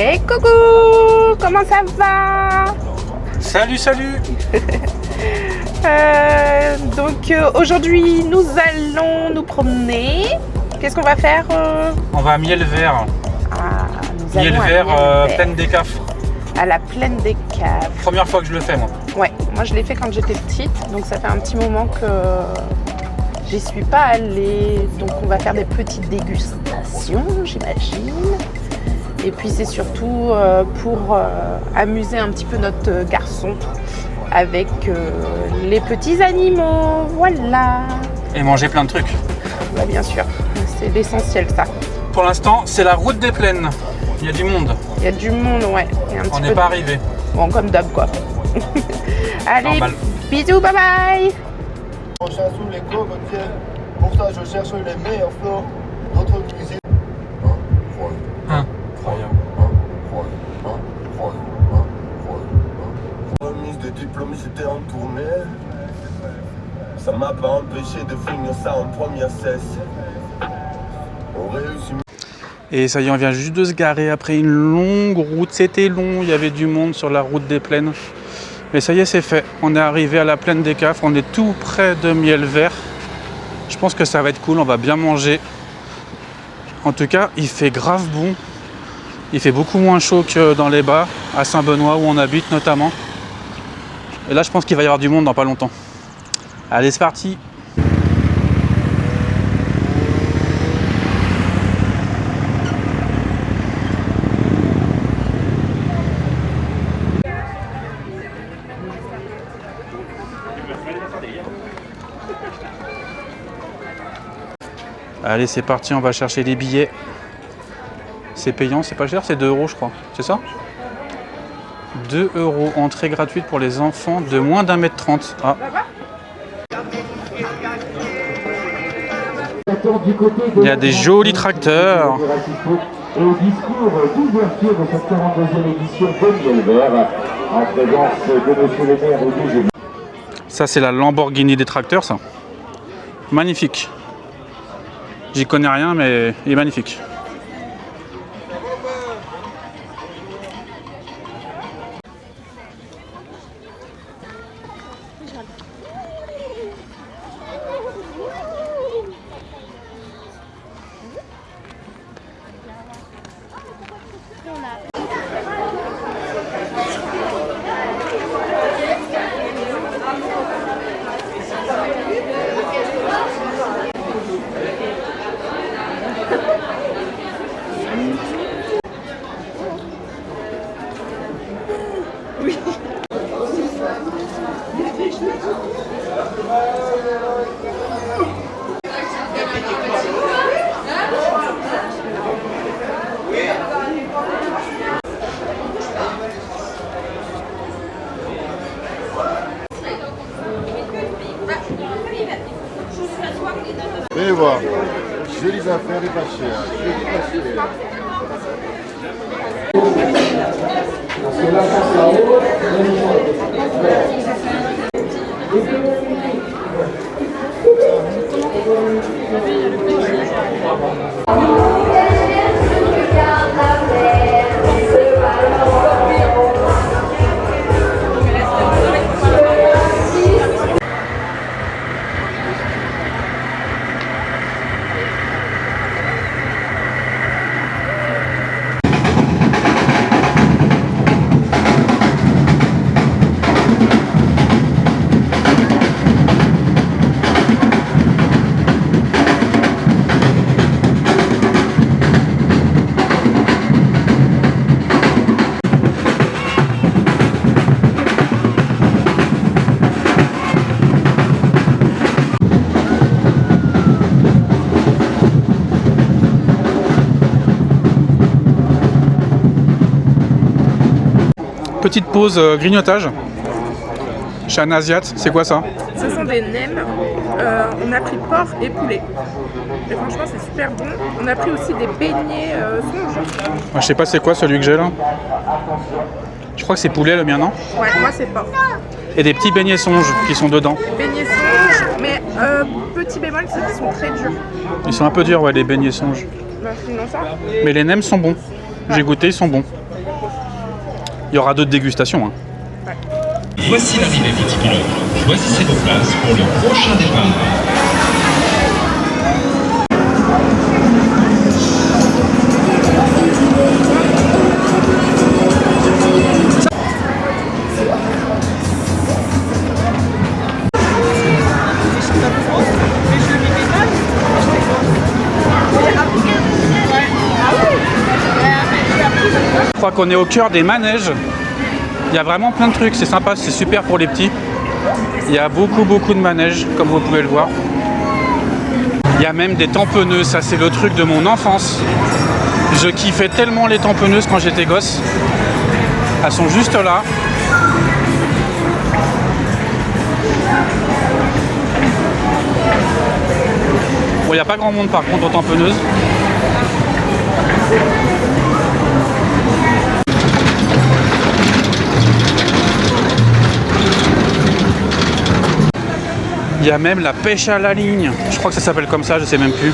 Hey coucou, comment ça va? Salut, salut. Aujourd'hui nous allons nous promener. Qu'est-ce qu'on va faire? On va à Miel-Vert. Nous allons Miel-Vert, à Miel-Vert, Plaine des Cafres. à la Plaine des Cafres. Première fois que je le fais, moi. Ouais, moi je l'ai fait quand j'étais petite, donc ça fait un petit moment que j'y suis pas allée. Donc on va faire des petites dégustations, j'imagine. Et puis c'est surtout pour amuser un petit peu notre garçon avec les petits animaux, voilà. Et manger plein de trucs. Bah, bien sûr, c'est l'essentiel ça. Pour l'instant, c'est la route des plaines. Il y a du monde. Il y a du monde, ouais. Il y a un On petit n'est peu pas arrivé. Bon, comme d'hab quoi. Allez, Normal. bisous, bye bye. On cherche sous les cocotiers, pour ça je cherche les meilleurs flots, d'autres cuisines. Incroyable. Remise de diplôme, j'étais en tournée. Ça m'a pas empêché de finir ça en première cesse. On réussit. Et ça y est, on vient juste de se garer après une longue route. C'était long, il y avait du monde sur la route des plaines. Mais ça y est, c'est fait. On est arrivé à la Plaine des Cafres. On est tout près de Miel-Vert. Je pense que ça va être cool. On va bien manger. En tout cas, il fait grave bon. Il fait beaucoup moins chaud que dans les bas, à Saint-Benoît où on habite notamment. Et là, je pense qu'il va y avoir du monde dans pas longtemps. Allez, c'est parti! Allez, c'est parti, on va chercher les billets. C'est payant, c'est pas cher, c'est 2 € je crois, c'est ça? 2 €, entrée gratuite pour les enfants de moins d'1,30 m. Ah. Il y a des jolis tracteurs. Et au discours d'ouverture de cette 42e édition de Miel-Vert, en présence de monsieur le maire Auguste. Ça, c'est la Lamborghini des tracteurs, ça. Magnifique. J'y connais rien, mais il est magnifique. Et voilà, jolies affaires et pas cher. Petite pause grignotage chez un Asiate. C'est quoi ça? Ce sont des nems. On a pris porc et poulet. Et franchement, c'est super bon. On a pris aussi des beignets songe. Je sais pas c'est quoi celui que j'ai là. Je crois que c'est poulet le mien, non? Ouais, moi c'est porc. Et des petits beignets songes qui sont dedans. Beignets songe, mais petit bémol, c'est qu'ils sont très durs. Ils sont un peu durs, ouais, les beignets songes. Bah, sinon ça. Mais les nems sont bons. J'ai goûté, ils sont bons. Il y aura d'autres dégustations. Hein. Voici l'arrivée, petit pilote. Choisissez vos places pour le prochain départ. Je crois qu'on est au cœur des manèges. Il y a vraiment plein de trucs, c'est sympa, c'est super pour les petits. Il y a beaucoup de manèges, comme vous pouvez le voir. Il y a même des tamponneuses, ça c'est le truc de mon enfance. Je kiffais tellement les tamponneuses quand j'étais gosse. Elles sont juste là. Bon, il n'y a pas grand monde par contre aux tamponneuses. Il y a même la pêche à la ligne. Je crois que ça s'appelle comme ça, je sais même plus.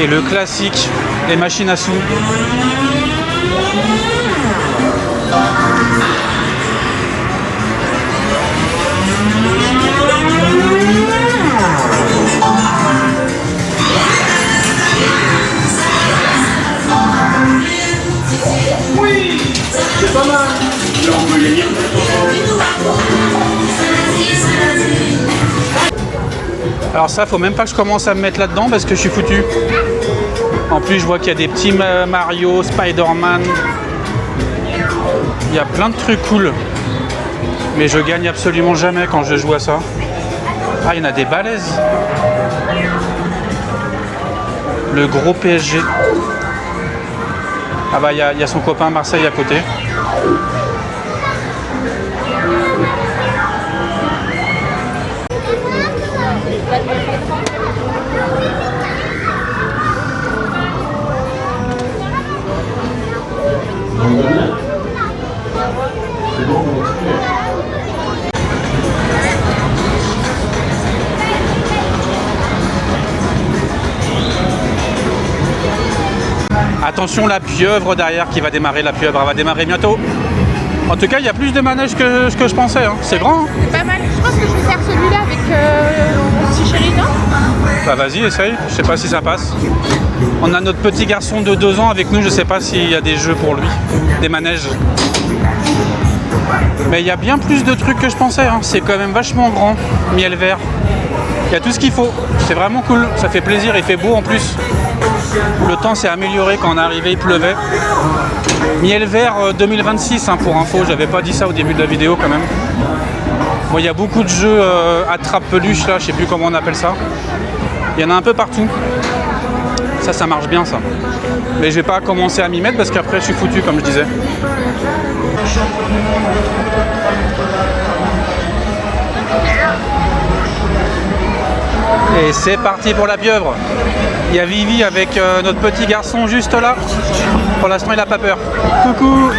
Et le classique, les machines à sous. Oui, c'est pas mal. Là, on peut gagner. Alors ça, faut même pas que je commence à me mettre là-dedans parce que je suis foutu. En plus, je vois qu'il y a des petits Mario, Spider-Man. Il y a plein de trucs cool. Mais je gagne absolument jamais quand je joue à ça. Ah, il y en a des balèzes. Le gros PSG. Ah bah, il y a son copain Marseille à côté. Attention, la pieuvre derrière qui va démarrer, la pieuvre, elle va démarrer bientôt. En tout cas, il y a plus de manèges que ce que je pensais, hein. C'est grand. Hein. C'est pas mal. Je pense que je vais faire celui-là avec mon petit chéri, non? Bah vas-y, essaye. Je sais pas si ça passe. On a notre petit garçon de 2 ans avec nous. Je sais pas s'il y a des jeux pour lui, des manèges. Mais il y a bien plus de trucs que je pensais. Hein. C'est quand même vachement grand. Miel vert. Il y a tout ce qu'il faut. C'est vraiment cool. Ça fait plaisir. Il fait beau en plus. Le temps s'est amélioré quand on est arrivé. Il pleuvait. Miel vert 2026 hein, pour info. J'avais pas dit ça au début de la vidéo quand même. Bon, il y a beaucoup de jeux attrape-peluche là. Je sais plus comment on appelle ça. Il y en a un peu partout. Ça marche bien ça. Mais je vais pas commencer à m'y mettre parce qu'après je suis foutu comme je disais. Et c'est parti pour la pieuvre. Il y a Vivi avec notre petit garçon juste là. Pour l'instant il a pas peur. Coucou.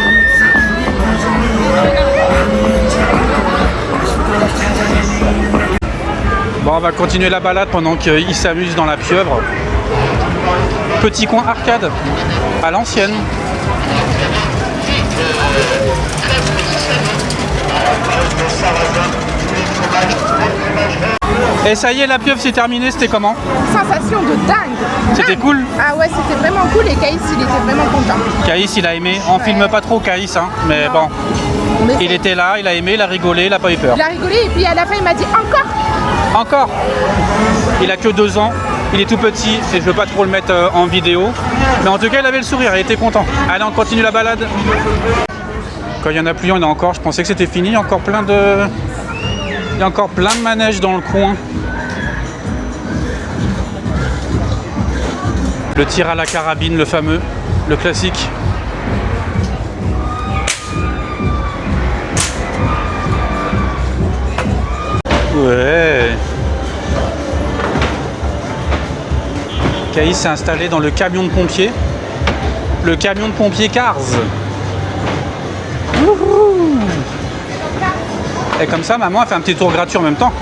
Bon, on va continuer la balade pendant qu'il s'amuse dans la pieuvre. Petit coin arcade à l'ancienne. Et ça y est, la pieuvre c'est terminé, c'était comment? Sensation de dingue. C'était cool? Ah ouais, c'était vraiment cool et Caïs il était vraiment content. Caïs il a aimé, on filme pas trop Caïs hein, mais Non. bon. Mais Il était là, il a aimé, il a rigolé, il a pas eu peur. il a rigolé et puis à la fin il m'a dit encore. Encore. Il a que 2 ans, il est tout petit et je veux pas trop le mettre en vidéo. Mais en tout cas il avait le sourire, il était content. Allez, on continue la balade. Quand il y en a plus, il y en a encore. Je pensais que c'était fini, il y a encore plein de manèges dans le coin. Le tir à la carabine, le fameux, le classique. Ouais. Caïs s'est installé dans le camion de pompiers. Le camion de pompiers Cars. Wouhou. Et comme ça, maman a fait un petit tour gratuit en même temps.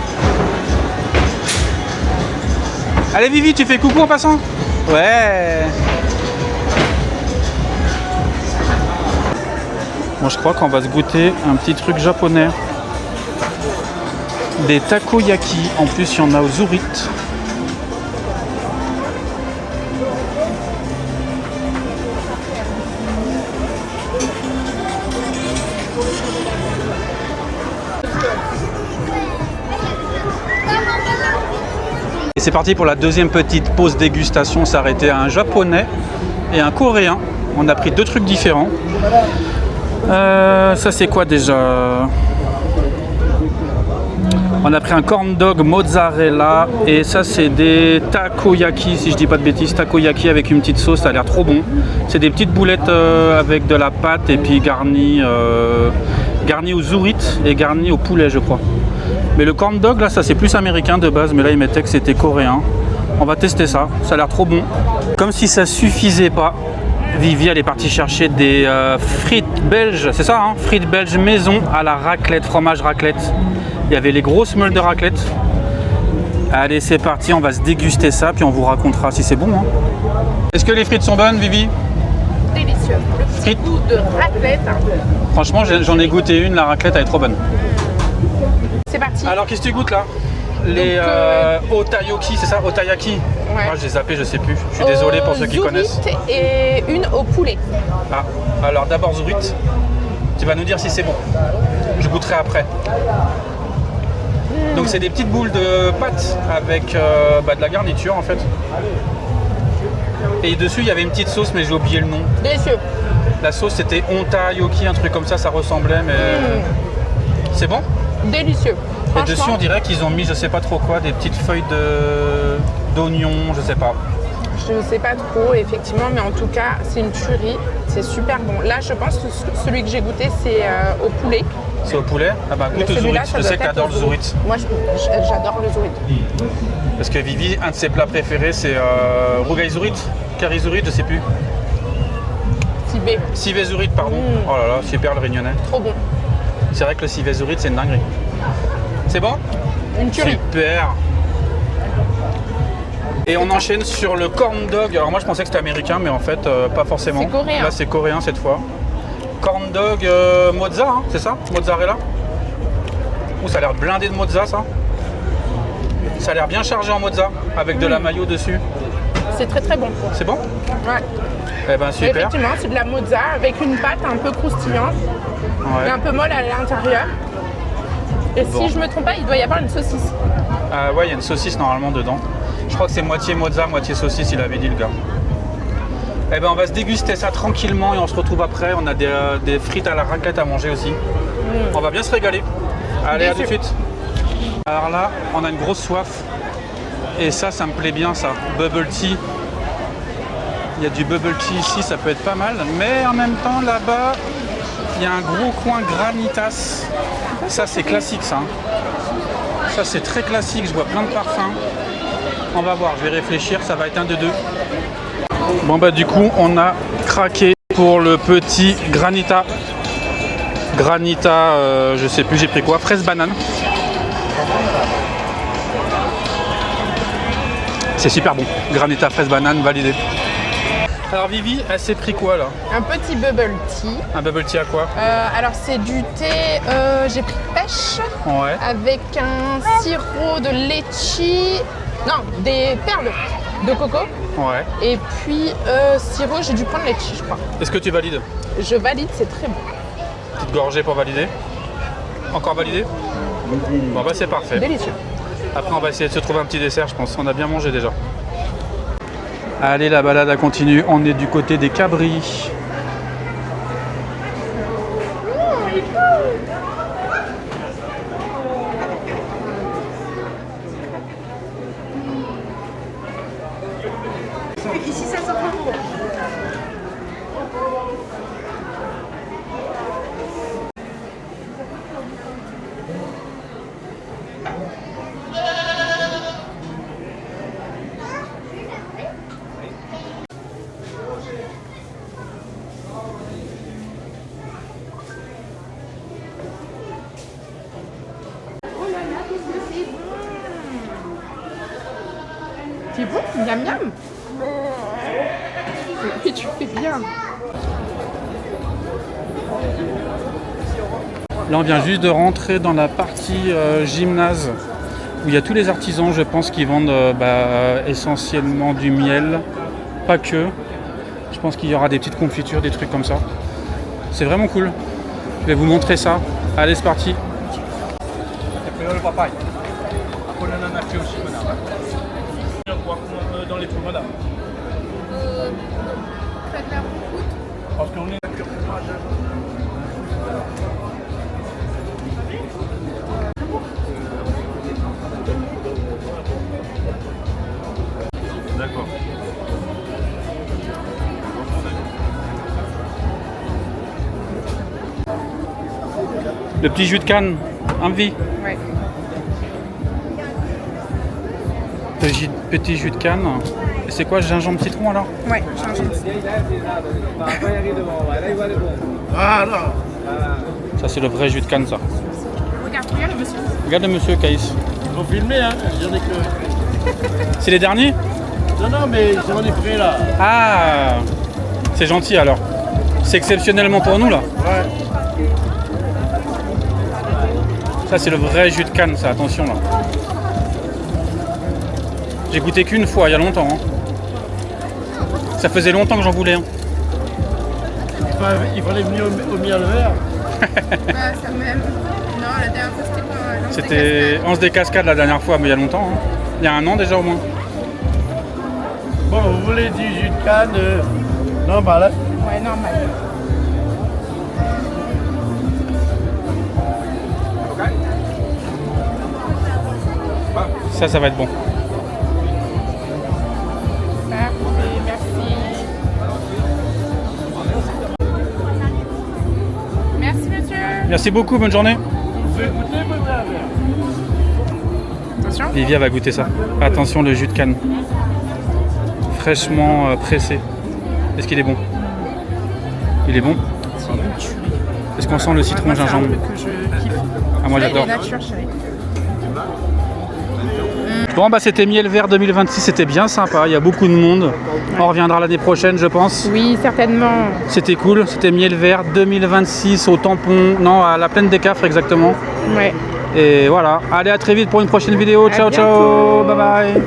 Allez Vivi, tu fais coucou en passant? Ouais. Bon, je crois qu'on va se goûter un petit truc japonais. Des takoyaki. En plus, il y en a aux Zurich. Et c'est parti pour la deuxième petite pause dégustation. On s'est arrêté à un japonais et un coréen. On a pris deux trucs différents. Ça c'est quoi déjà? On a pris un corn dog mozzarella et ça c'est des takoyaki, si je dis pas de bêtises, takoyaki avec une petite sauce, ça a l'air trop bon. C'est des petites boulettes avec de la pâte et puis garnies au zurit et garnies au poulet je crois. Mais le corn dog là ça c'est plus américain de base, mais là il mettait que c'était coréen. On va tester ça, ça a l'air trop bon. Comme si ça suffisait pas, Vivi elle est partie chercher des frites belges, c'est ça hein, frites belges maison à la raclette, fromage raclette. Il y avait les grosses meules de raclette. Allez c'est parti, on va se déguster ça puis on vous racontera si c'est bon hein. Est-ce que les frites sont bonnes Vivi? Délicieux. Le petit Frites. goût de raclette. Franchement j'en ai goûté une, la raclette elle est trop bonne. C'est parti. Alors qu'est-ce que tu goûtes là? Les otayoki, c'est ça? Otayaki? Ouais. Ah, j'ai zappé, je sais plus. Je suis désolé pour ceux qui connaissent. Et une au poulet. Ah, alors d'abord Zurit. Tu vas nous dire si c'est bon. Je goûterai après. Donc c'est des petites boules de pâte avec de la garniture en fait. Et dessus il y avait une petite sauce mais j'ai oublié le nom. Délicieux. La sauce c'était ontayoki, un truc comme ça ressemblait mais... C'est bon? Délicieux. Et dessus on dirait qu'ils ont mis je sais pas trop quoi, des petites feuilles d'oignon, je sais pas. Je ne sais pas trop effectivement, mais en tout cas c'est une tuerie, c'est super bon. Là je pense que celui que j'ai goûté c'est au poulet. C'est au poulet? Ah bah goûte au Zurit, je sais que t'adores le Zurit. Moi j'adore le Zurit. Parce que Vivi, un de ses plats préférés c'est rougail Zurit, curry Zurit, je sais plus. Civet. Civet Zurit, pardon. Oh là là, super le réunionnais. Trop bon. C'est vrai que le civet Zurit c'est une dinguerie. C'est bon? Une tuerie. Super. Et on enchaîne sur le corn dog. Alors moi je pensais que c'était américain mais en fait pas forcément. C'est coréen. Là c'est coréen cette fois. Corn dog mozza, hein, c'est ça? Mozzarella? Ouh, ça a l'air blindé de mozza ça. Ça a l'air bien chargé en mozza avec de la mayo dessus. C'est très très bon. C'est bon? Ouais. Eh ben super. Effectivement c'est de la mozza avec une pâte un peu croustillante et Ouais. un peu molle à l'intérieur. Et Bon. si je me trompe pas, il doit y avoir une saucisse. Ouais, il y a une saucisse normalement dedans. Je crois que c'est moitié mozza, moitié saucisse, il avait dit le gars. Eh ben on va se déguster ça tranquillement et on se retrouve après. On a des frites à la raclette à manger aussi. On va bien se régaler. Allez, à tout de suite. Alors là, on a une grosse soif. Et ça me plaît bien ça. Bubble tea. Il y a du bubble tea ici, ça peut être pas mal. Mais en même temps, là-bas, il y a un gros coin granitas. Ça, c'est classique ça. Ça, c'est très classique. Je vois plein de parfums. On va voir, je vais réfléchir. Ça va être un de deux. Bon bah du coup on a craqué pour le petit granita. Granita, je sais plus j'ai pris quoi, fraise banane. C'est super bon, granita fraise banane validé. Alors Vivi, elle s'est pris quoi là? Un petit bubble tea. Un bubble tea à quoi? Alors c'est du thé, j'ai pris pêche Ouais. avec un sirop de litchi, non, des perles de coco. Ouais. Et puis sirop, j'ai dû prendre litchi je crois. Est-ce que tu valides? Je valide, c'est très bon. Petite gorgée pour valider. Encore validé? Bon bah c'est parfait. Délicieux. Après on va essayer de se trouver un petit dessert je pense, on a bien mangé déjà. Allez la balade a continue, on est du côté des Cabris. Ici ça sort trop. Miam miam. Oui, tu fais bien. Là, on vient juste de rentrer dans la partie gymnase où il y a tous les artisans, je pense, qui vendent essentiellement du miel, pas que. Je pense qu'il y aura des petites confitures, des trucs comme ça. C'est vraiment cool. Je vais vous montrer ça. Allez, c'est parti. Dans les trous, madame. Faites la route. Parce qu'on est. D'accord. Le petit jus de canne, envie. Ouais. Petit jus de canne. Et c'est quoi, gingembre citron alors? Ouais, gingembre. Voilà. Ça, c'est le vrai jus de canne, ça. Regarde le monsieur. Regarde le monsieur, Caïs. Ils vont filmer, hein. J'en ai que. C'est les derniers? Non, mais j'en ai pris là. Ah, c'est gentil alors. C'est exceptionnellement pour nous là. Ouais. Ça, c'est le vrai jus de canne, ça, attention là. J'ai goûté qu'une fois, il y a longtemps. Hein. Ça faisait longtemps que j'en voulais. Hein. Il fallait venir au miel vert. Bah, ça même. Non, la dernière fois, c'était pas. C'était Anse des Cascades la dernière fois, mais il y a longtemps. Hein. Il y a un an déjà au moins. Bon, vous voulez du jus de canne normal, hein? Ouais, normal. Ça va être bon. Merci. Merci, monsieur. Merci beaucoup, bonne journée. Vous pouvez goûter, mon verre. Attention. Livia va goûter ça. Attention, le jus de canne. Fraîchement pressé. Est-ce qu'il est bon? Il est bon? Est-ce qu'on sent le citron Moi, c'est un gingembre? truc que je kiffe. Ah, moi Ouais, j'adore. il est nature, chérie. Bon bah c'était Miel Vert 2026, c'était bien sympa, il y a beaucoup de monde. On reviendra l'année prochaine je pense. Oui, certainement. C'était cool, c'était Miel Vert 2026 au tampon, non à la plaine des Cafres exactement. Ouais. Et voilà, allez à très vite pour une prochaine vidéo, ciao ciao, bye bye.